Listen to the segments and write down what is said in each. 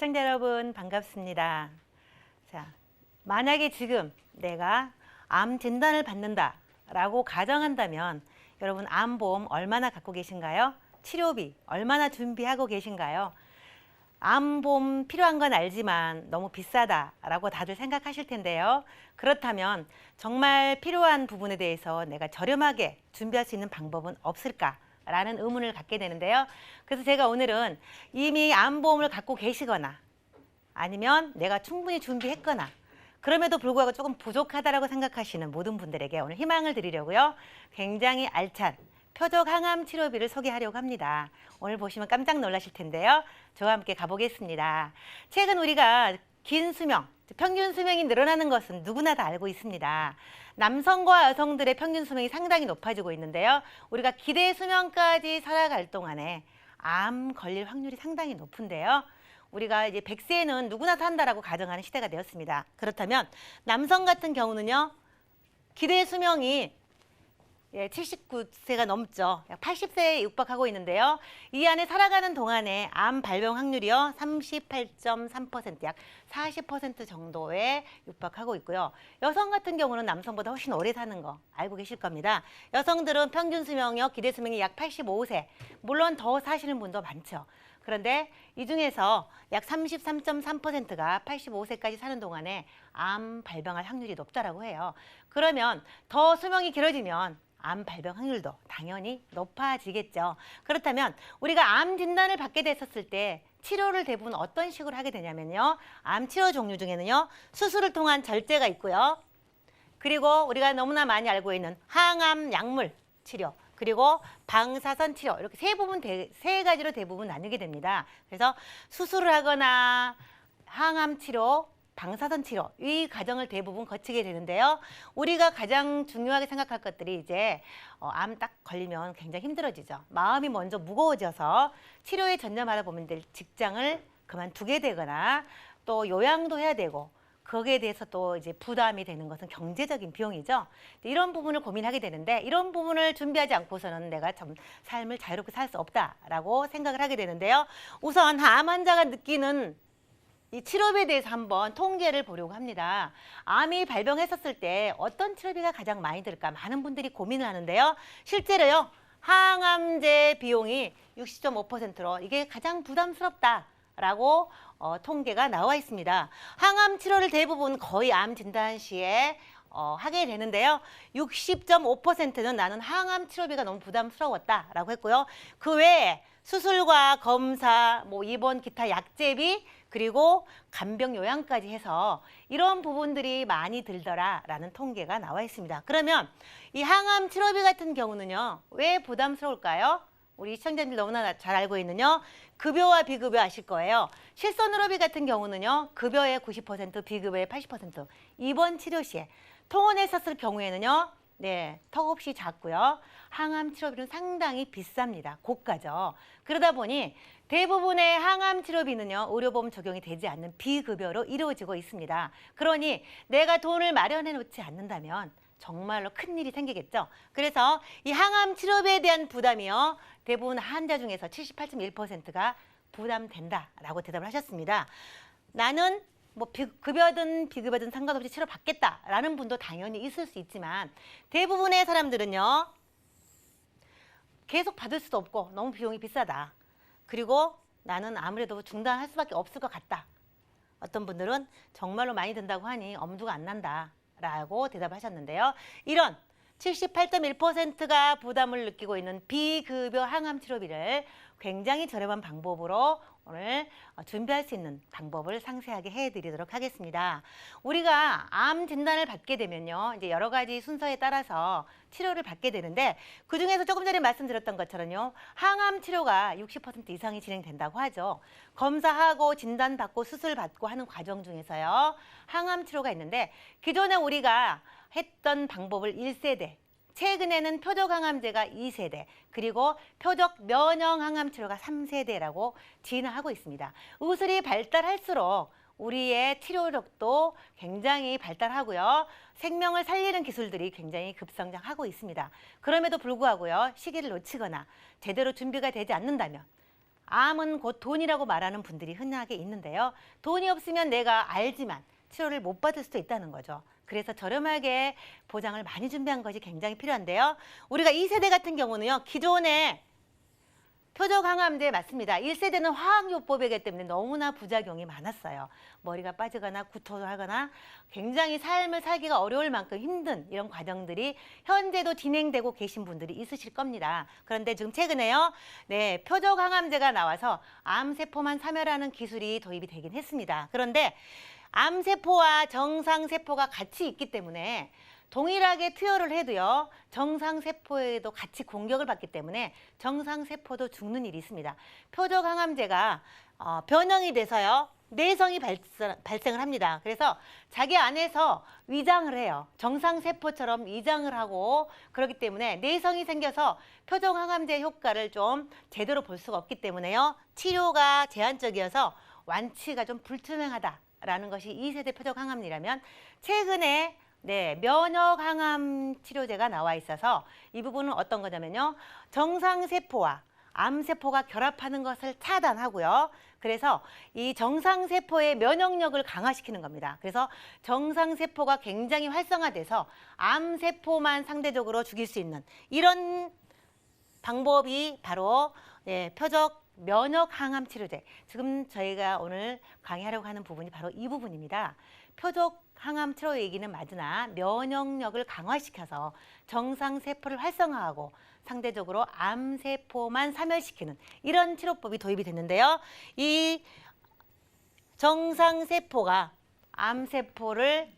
시청자 여러분 반갑습니다. 자, 만약에 지금 내가 암 진단을 받는다라고 가정한다면 여러분 암보험 얼마나 갖고 계신가요? 치료비 얼마나 준비하고 계신가요? 암보험 필요한 건 알지만 너무 비싸다라고 다들 생각하실 텐데요. 그렇다면 정말 필요한 부분에 대해서 내가 저렴하게 준비할 수 있는 방법은 없을까? 라는 의문을 갖게 되는데요. 그래서 제가 오늘은 이미 암보험을 갖고 계시거나 아니면 내가 충분히 준비했거나 그럼에도 불구하고 조금 부족하다고 생각하시는 모든 분들에게 오늘 희망을 드리려고요. 굉장히 알찬 표적 항암 치료비를 소개하려고 합니다. 오늘 보시면 깜짝 놀라실 텐데요. 저와 함께 가보겠습니다. 최근 우리가 긴 수명, 평균 수명이 늘어나는 것은 누구나 다 알고 있습니다. 남성과 여성들의 평균 수명이 상당히 높아지고 있는데요. 우리가 기대 수명까지 살아갈 동안에 암 걸릴 확률이 상당히 높은데요. 우리가 이제 100세는 누구나 산다라고 가정하는 시대가 되었습니다. 그렇다면 남성 같은 경우는요. 기대 수명이 79세가 넘죠. 약 80세에 육박하고 있는데요. 이 안에 살아가는 동안에 암 발병 확률이요. 38.3%, 약 40% 정도에 육박하고 있고요. 여성 같은 경우는 남성보다 훨씬 오래 사는 거 알고 계실 겁니다. 여성들은 평균 수명이요. 기대 수명이 약 85세. 물론 더 사시는 분도 많죠. 그런데 이 중에서 약 33.3%가 85세까지 사는 동안에 암 발병할 확률이 높다라고 해요. 그러면 더 수명이 길어지면 암 발병 확률도 당연히 높아지겠죠. 그렇다면 우리가 암 진단을 받게 됐었을 때 치료를 대부분 어떤 식으로 하게 되냐면요. 암 치료 종류 중에는요. 수술을 통한 절제가 있고요. 그리고 우리가 너무나 많이 알고 있는 항암 약물 치료, 그리고 방사선 치료, 이렇게 세 가지로 대부분 나누게 됩니다. 그래서 수술을 하거나 항암 치료, 방사선 치료, 이 과정을 대부분 거치게 되는데요. 우리가 가장 중요하게 생각할 것들이 이제 암 딱 걸리면 굉장히 힘들어지죠. 마음이 먼저 무거워져서 치료에 전념하다 보면 직장을 그만두게 되거나 또 요양도 해야 되고 거기에 대해서 또 이제 부담이 되는 것은 경제적인 비용이죠. 이런 부분을 고민하게 되는데 이런 부분을 준비하지 않고서는 내가 좀 삶을 자유롭게 살 수 없다라고 생각을 하게 되는데요. 우선 암 환자가 느끼는 이 치료비에 대해서 한번 통계를 보려고 합니다. 암이 발병했었을 때 어떤 치료비가 가장 많이 들까 많은 분들이 고민을 하는데요. 실제로요. 항암제 비용이 60.5%로 이게 가장 부담스럽다라고 통계가 나와 있습니다. 항암 치료를 대부분 거의 암 진단 시에 하게 되는데요. 60.5%는 나는 항암 치료비가 너무 부담스러웠다라고 했고요. 그 외에 수술과 검사, 입원, 기타 약제비, 그리고 간병 요양까지 해서 이런 부분들이 많이 들더라라는 통계가 나와 있습니다. 그러면 이 항암 치료비 같은 경우는요. 왜 부담스러울까요? 우리 시청자님들 너무나 잘 알고 있는요. 급여와 비급여 아실 거예요. 실손의료비 같은 경우는요. 급여의 90%, 비급여의 80%. 입원 치료 시에 통원했었을 경우에는요. 턱없이 작고요. 항암 치료비는 상당히 비쌉니다. 고가죠. 그러다 보니 대부분의 항암 치료비는요. 의료보험 적용이 되지 않는 비급여로 이루어지고 있습니다. 그러니 내가 돈을 마련해 놓지 않는다면 정말로 큰일이 생기겠죠. 그래서 이 항암 치료비에 대한 부담이요. 대부분 환자 중에서 78.1%가 부담된다라고 대답을 하셨습니다. 나는 급여든 비급여든 상관없이 치료받겠다라는 분도 당연히 있을 수 있지만 대부분의 사람들은요. 계속 받을 수도 없고 너무 비용이 비싸다. 그리고 나는 아무래도 중단할 수밖에 없을 것 같다. 어떤 분들은 정말로 많이 든다고 하니 엄두가 안 난다라고 대답을 하셨는데요. 이런 78.1%가 부담을 느끼고 있는 비급여 항암 치료비를 굉장히 저렴한 방법으로 오늘 준비할 수 있는 방법을 상세하게 해드리도록 하겠습니다. 우리가 암 진단을 받게 되면요. 이제 여러 가지 순서에 따라서 치료를 받게 되는데 그중에서 조금 전에 말씀드렸던 것처럼요. 항암 치료가 60% 이상이 진행된다고 하죠. 검사하고 진단받고 수술받고 하는 과정 중에서요. 항암 치료가 있는데 기존에 우리가 했던 방법을 1세대, 최근에는 표적 항암제가 2세대, 그리고 표적 면역 항암 치료가 3세대라고 진화하고 있습니다. 의술이 발달할수록 우리의 치료력도 굉장히 발달하고요. 생명을 살리는 기술들이 굉장히 급성장하고 있습니다. 그럼에도 불구하고요. 시기를 놓치거나 제대로 준비가 되지 않는다면 암은 곧 돈이라고 말하는 분들이 흔하게 있는데요. 돈이 없으면 내가 알지만 치료를 못 받을 수도 있다는 거죠. 그래서 저렴하게 보장을 많이 준비한 것이 굉장히 필요한데요. 우리가 2세대 같은 경우는요. 기존에 표적항암제 맞습니다. 1세대는 화학요법이기 때문에 너무나 부작용이 많았어요. 머리가 빠지거나 구토를 하거나 굉장히 삶을 살기가 어려울 만큼 힘든 이런 과정들이 현재도 진행되고 계신 분들이 있으실 겁니다. 그런데 지금 최근에요. 네, 표적항암제가 나와서 암세포만 사멸하는 기술이 도입이 되긴 했습니다. 그런데 암세포와 정상세포가 같이 있기 때문에 동일하게 투여를 해도요. 정상세포에도 같이 공격을 받기 때문에 정상세포도 죽는 일이 있습니다. 표적항암제가 변형이 돼서요. 내성이 발생을 합니다. 그래서 자기 안에서 위장을 해요. 정상세포처럼 위장을 하고 그렇기 때문에 내성이 생겨서 표적항암제 효과를 좀 제대로 볼 수가 없기 때문에요. 치료가 제한적이어서 완치가 좀 불투명하다라는 것이 2세대 표적항암이라면 최근에 네, 면역항암 치료제가 나와 있어서 이 부분은 어떤 거냐면요. 정상세포와 암세포가 결합하는 것을 차단하고요. 그래서 이 정상세포의 면역력을 강화시키는 겁니다. 그래서 정상세포가 굉장히 활성화돼서 암세포만 상대적으로 죽일 수 있는 이런 방법이 바로 네, 표적 면역항암 치료제. 지금 저희가 오늘 강의하려고 하는 부분이 바로 이 부분입니다. 표적 항암 치료 얘기는 맞으나 면역력을 강화시켜서 정상세포를 활성화하고 상대적으로 암세포만 사멸시키는 이런 치료법이 도입이 됐는데요. 이 정상세포가 암세포를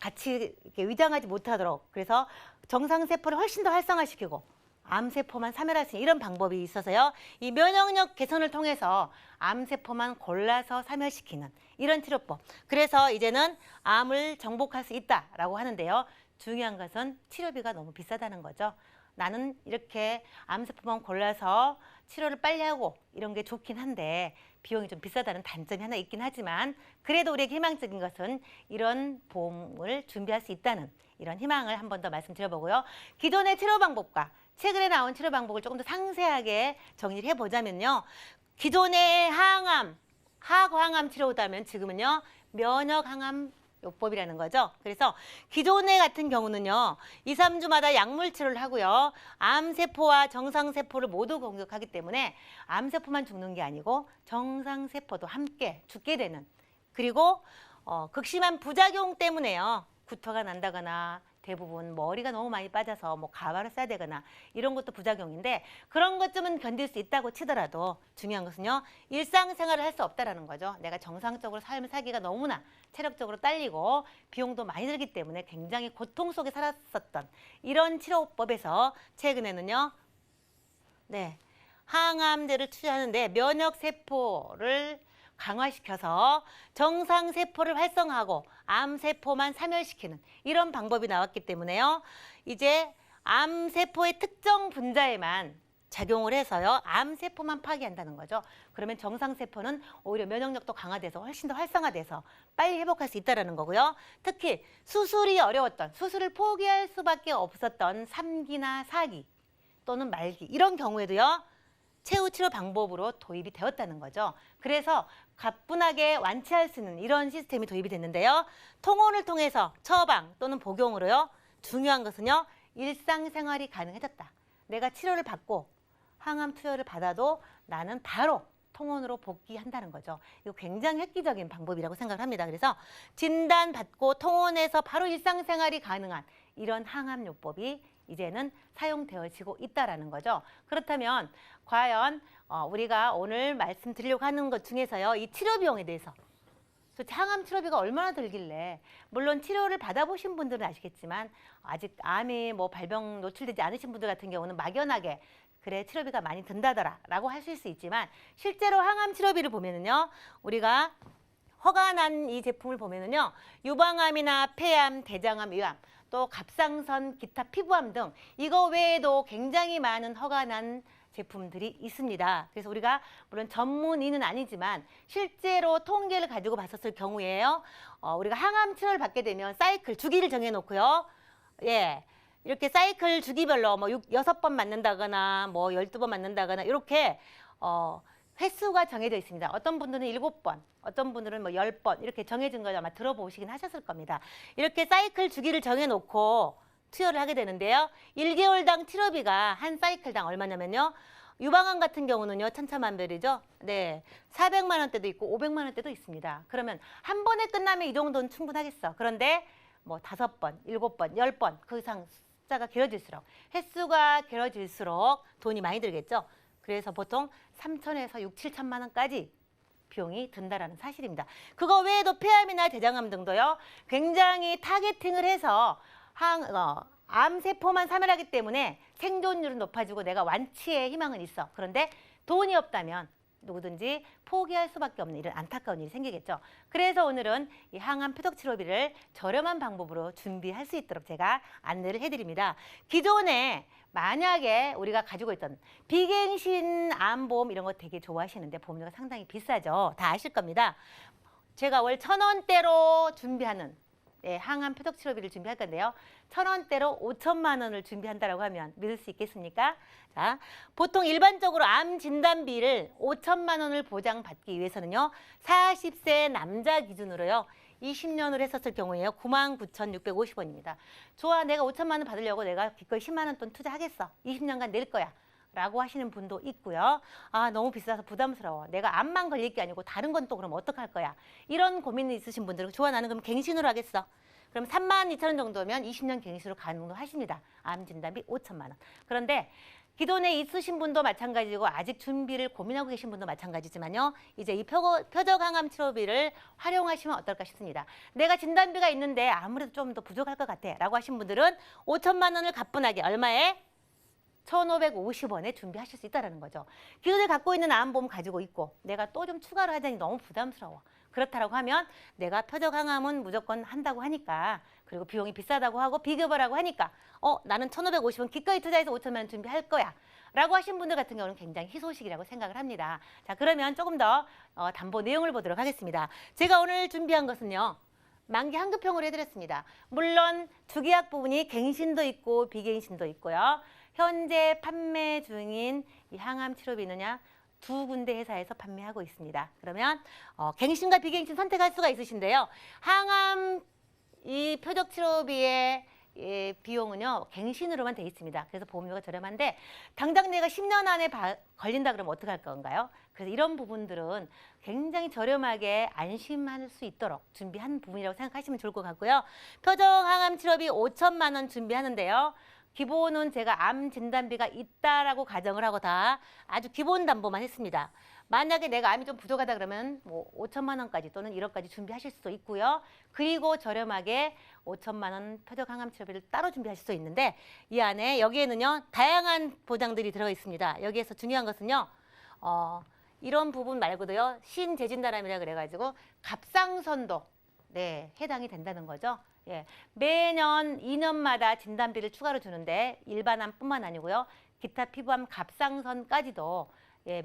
같이 이렇게 위장하지 못하도록 그래서 정상세포를 훨씬 더 활성화시키고 암세포만 사멸할 수 있는 이런 방법이 있어서요. 이 면역력 개선을 통해서 암세포만 골라서 사멸시키는 이런 치료법. 그래서 이제는 암을 정복할 수 있다라고 하는데요. 중요한 것은 치료비가 너무 비싸다는 거죠. 나는 이렇게 암세포만 골라서 치료를 빨리 하고 이런 게 좋긴 한데 비용이 좀 비싸다는 단점이 하나 있긴 하지만 그래도 우리에게 희망적인 것은 이런 보험을 준비할 수 있다는 이런 희망을 한 번 더 말씀드려보고요. 기존의 치료 방법과 최근에 나온 치료 방법을 조금 더 상세하게 정리를 해보자면요. 기존의 항암, 항암 치료다면 지금은요. 면역항암 요법이라는 거죠. 그래서 기존에 같은 경우는요. 2, 3주마다 약물 치료를 하고요. 암세포와 정상세포를 모두 공격하기 때문에 암세포만 죽는 게 아니고 정상세포도 함께 죽게 되는 그리고 극심한 부작용 때문에요. 구토가 난다거나 대부분 머리가 너무 많이 빠져서 뭐 가발을 써야 되거나 이런 것도 부작용인데 그런 것쯤은 견딜 수 있다고 치더라도 중요한 것은요. 일상생활을 할 수 없다라는 거죠. 내가 정상적으로 삶을 살기가 너무나 체력적으로 딸리고 비용도 많이 들기 때문에 굉장히 고통 속에 살았었던 이런 치료법에서 최근에는요. 네, 항암제를 투여하는데 면역세포를 강화시켜서 정상세포를 활성화하고 암세포만 사멸시키는 이런 방법이 나왔기 때문에요. 이제 암세포의 특정 분자에만 작용을 해서요. 암세포만 파괴한다는 거죠. 그러면 정상세포는 오히려 면역력도 강화돼서 훨씬 더 활성화돼서 빨리 회복할 수 있다는 거고요. 특히 수술이 어려웠던 수술을 포기할 수밖에 없었던 3기나 4기 또는 말기 이런 경우에도요. 최후 치료 방법으로 도입이 되었다는 거죠. 그래서 가뿐하게 완치할 수 있는 이런 시스템이 도입이 됐는데요. 통원을 통해서 처방 또는 복용으로요. 중요한 것은요. 일상생활이 가능해졌다. 내가 치료를 받고 항암 투여를 받아도 나는 바로 통원으로 복귀한다는 거죠. 이거 굉장히 획기적인 방법이라고 생각을 합니다. 그래서 진단받고 통원에서 바로 일상생활이 가능한 이런 항암요법이 이제는 사용되어지고 있다는 거죠. 그렇다면 과연 우리가 오늘 말씀드리려고 하는 것 중에서요. 이 치료 비용에 대해서 도대체 항암 치료비가 얼마나 들길래 물론 치료를 받아보신 분들은 아시겠지만 아직 암이 뭐 발병 노출되지 않으신 분들 같은 경우는 막연하게 그래 치료비가 많이 든다더라 라고 하실 수 있지만 실제로 항암 치료비를 보면은요. 우리가 허가난 이 제품을 보면은요. 유방암이나 폐암, 대장암, 위암 또 갑상선, 기타 피부암 등 이거 외에도 굉장히 많은 허가난 제품들이 있습니다. 그래서 우리가 물론 전문의는 아니지만 실제로 통계를 가지고 봤었을 경우에요. 우리가 항암 치료를 받게 되면 사이클, 주기를 정해놓고요. 예, 이렇게 사이클 주기별로 뭐 6번 맞는다거나 뭐 12번 맞는다거나 이렇게 횟수가 정해져 있습니다. 어떤 분들은 7번, 어떤 분들은 뭐 10번 이렇게 정해진 걸 아마 들어보시긴 하셨을 겁니다. 이렇게 사이클 주기를 정해놓고 투여를 하게 되는데요. 1개월당 치료비가 한 사이클당 얼마냐면요. 유방암 같은 경우는요, 천차만별이죠. 네, 400만 원대도 있고 500만 원대도 있습니다. 그러면 한 번에 끝나면 이 정도는 충분하겠어. 그런데 뭐 5번, 7번, 10번 그 이상 숫자가 길어질수록 횟수가 길어질수록 돈이 많이 들겠죠. 그래서 보통 3천에서 6, 7천만 원까지 비용이 든다라는 사실입니다. 그거 외에도 폐암이나 대장암 등도요. 굉장히 타겟팅을 해서 암세포만 사멸하기 때문에 생존율은 높아지고 내가 완치의 희망은 있어. 그런데 돈이 없다면 누구든지 포기할 수밖에 없는 이런 안타까운 일이 생기겠죠. 그래서 오늘은 이 항암 표적 치료비를 저렴한 방법으로 준비할 수 있도록 제가 안내를 해드립니다. 기존에 만약에 우리가 가지고 있던 비갱신 암보험 이런 거 되게 좋아하시는데 보험료가 상당히 비싸죠. 다 아실 겁니다. 제가 월 1,000원대로 준비하는 항암 표적 치료비를 준비할 건데요. 1,000원대로 5천만 원을 준비한다라고 하면 믿을 수 있겠습니까? 자, 보통 일반적으로 암 진단비를 5천만 원을 보장받기 위해서는요. 40세 남자 기준으로요. 20년을 했었을 경우에요. 99,650원입니다. 좋아, 내가 5천만 원 받으려고 내가 기꺼이 10만 원 돈 투자하겠어. 20년간 낼 거야. 라고 하시는 분도 있고요. 아, 너무 비싸서 부담스러워. 내가 암만 걸릴 게 아니고 다른 건 또 그럼 어떡할 거야. 이런 고민이 있으신 분들은 좋아, 나는 그럼 갱신으로 하겠어. 그럼 32,000원 정도면 20년 갱신으로 가능하십니다. 암 진단비 5천만 원. 그런데 기존에 있으신 분도 마찬가지고 아직 준비를 고민하고 계신 분도 마찬가지지만요. 이제 이 표적 항암 치료비를 활용하시면 어떨까 싶습니다. 내가 진단비가 있는데 아무래도 좀 더 부족할 것 같아 라고 하신 분들은 5천만 원을 가뿐하게 얼마에? 1,550원에 준비하실 수 있다는 거죠. 기존에 갖고 있는 암보험 가지고 있고 내가 또 좀 추가로 하자니 너무 부담스러워. 그렇다고 하면 내가 표적 항암은 무조건 한다고 하니까 그리고 비용이 비싸다고 하고 비교벌하고 하니까 나는 1,550원 기꺼이 투자해서 5천만 원 준비할 거야. 라고 하신 분들 같은 경우는 굉장히 희소식이라고 생각을 합니다. 자, 그러면 조금 더 담보 내용을 보도록 하겠습니다. 제가 오늘 준비한 것은요. 만기 환급형으로 해드렸습니다. 물론 주계약 부분이 갱신도 있고 비갱신도 있고요. 현재 판매 중인 이 항암 치료비는요. 2군데 회사에서 판매하고 있습니다. 그러면 갱신과 비갱신 선택할 수가 있으신데요. 항암 이 표적 치료비의 비용은요. 갱신으로만 돼 있습니다. 그래서 보험료가 저렴한데 당장 내가 10년 안에 걸린다 그러면 어떡할 건가요? 그래서 이런 부분들은 굉장히 저렴하게 안심할 수 있도록 준비한 부분이라고 생각하시면 좋을 것 같고요. 표적 항암 치료비 5천만 원 준비하는데요. 기본은 제가 암 진단비가 있다라고 가정을 하고 다 아주 기본 담보만 했습니다. 만약에 내가 암이 좀 부족하다 그러면 뭐 5천만 원까지 또는 1억까지 준비하실 수도 있고요. 그리고 저렴하게 5천만 원 표적 항암 치료비를 따로 준비하실 수 있는데 이 안에 여기에는요. 다양한 보장들이 들어 있습니다. 여기에서 중요한 것은요. 이런 부분 말고도요. 신재진단암이라 그래가지고 갑상선도 해당이 된다는 거죠. 예, 매년 2년마다 진단비를 추가로 주는데 일반암뿐만 아니고요. 기타 피부암 갑상선까지도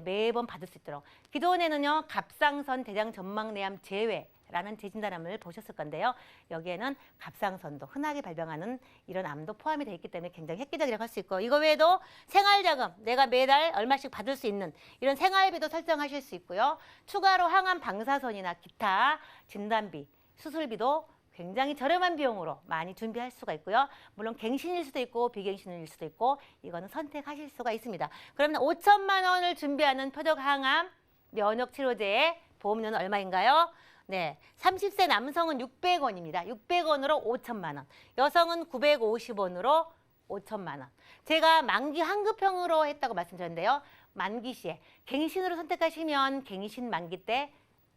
매번 받을 수 있도록. 기존에는요. 갑상선 대장 전막내암 제외라는 재진단암을 보셨을 건데요. 여기에는 갑상선도 흔하게 발병하는 이런 암도 포함이 되어 있기 때문에 굉장히 획기적이라고 할 수 있고 이거 외에도 생활자금 내가 매달 얼마씩 받을 수 있는 이런 생활비도 설정하실 수 있고요. 추가로 항암 방사선이나 기타 진단비, 수술비도 굉장히 저렴한 비용으로 많이 준비할 수가 있고요. 물론 갱신일 수도 있고 비갱신일 수도 있고 이거는 선택하실 수가 있습니다. 그러면 5천만 원을 준비하는 표적 항암 면역 치료제의 보험료는 얼마인가요? 네, 30세 남성은 600원입니다. 600원으로 5천만 원. 여성은 950원으로 5천만 원. 제가 만기 환급형으로 했다고 말씀드렸는데요. 만기 시에 갱신으로 선택하시면 갱신 만기 때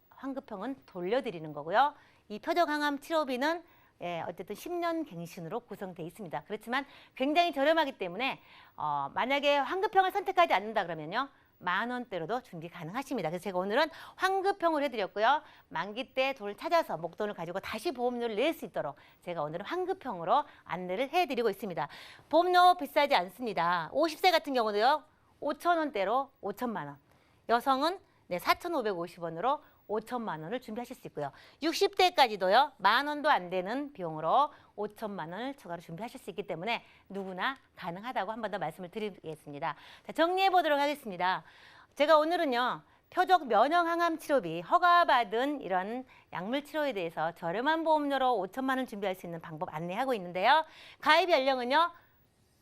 환급형은 돌려드리는 거고요. 이 표적 항암 치료비는 어쨌든 10년 갱신으로 구성되어 있습니다. 그렇지만 굉장히 저렴하기 때문에 만약에 환급형을 선택하지 않는다 그러면요. 10,000원대로도 준비 가능하십니다. 그래서 제가 오늘은 환급형을 해드렸고요. 만기 때 돈을 찾아서 목돈을 가지고 다시 보험료를 낼 수 있도록 제가 오늘은 환급형으로 안내를 해드리고 있습니다. 보험료 비싸지 않습니다. 50세 같은 경우도요. 5,000원대로 5천만 원. 여성은 4,550원으로 5천만 원을 준비하실 수 있고요. 60대까지도요. 10,000원도 안 되는 비용으로 5천만 원을 추가로 준비하실 수 있기 때문에 누구나 가능하다고 한 번 더 말씀을 드리겠습니다. 자, 정리해 보도록 하겠습니다. 제가 오늘은요. 표적 면역 항암 치료비 허가받은 이런 약물 치료에 대해서 저렴한 보험료로 5천만 원 준비할 수 있는 방법 안내하고 있는데요. 가입 연령은요.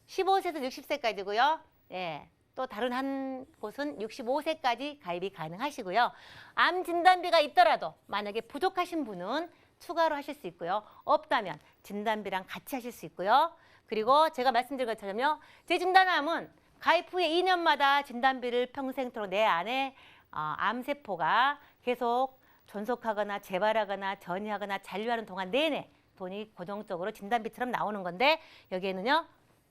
15세에서 60세까지고요. 예. 또 다른 한 곳은 65세까지 가입이 가능하시고요. 암 진단비가 있더라도 만약에 부족하신 분은 추가로 하실 수 있고요. 없다면 진단비랑 같이 하실 수 있고요. 그리고 제가 말씀드린 것처럼요. 재진단암은 가입 후에 2년마다 진단비를 평생토록 내 안에 암세포가 계속 존속하거나 재발하거나 전이하거나 잔류하는 동안 내내 돈이 고정적으로 진단비처럼 나오는 건데 여기에는요.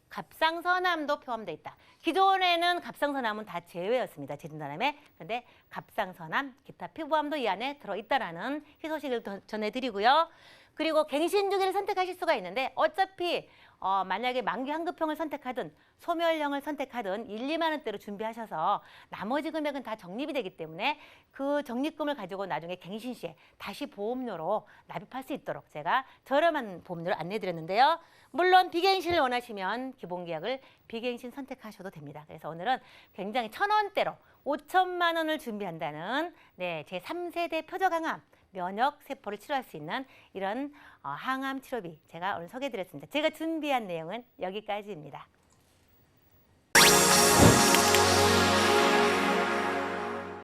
갑상선암도 포함되어 있다. 기존에는 갑상선암은 다 제외였습니다. 재진단암에. 그런데 갑상선암, 기타 피부암도 이 안에 들어있다라는 희소식을 전해드리고요. 그리고 갱신 주기를 선택하실 수가 있는데 어차피 만약에 만기 환급형을 선택하든 소멸형을 선택하든 1, 2만 원대로 준비하셔서 나머지 금액은 다 적립이 되기 때문에 그 적립금을 가지고 나중에 갱신 시에 다시 보험료로 납입할 수 있도록 제가 저렴한 보험료를 안내드렸는데요. 물론 비갱신을 원하시면 기본계약을 비갱신 선택하셔도 됩니다. 그래서 오늘은 굉장히 1,000원대로 5천만 원을 준비한다는 제 3세대 표적항암 면역 세포를 치료할 수 있는 이런 항암 치료비 제가 오늘 소개해드렸습니다. 제가 준비한 내용은 여기까지입니다.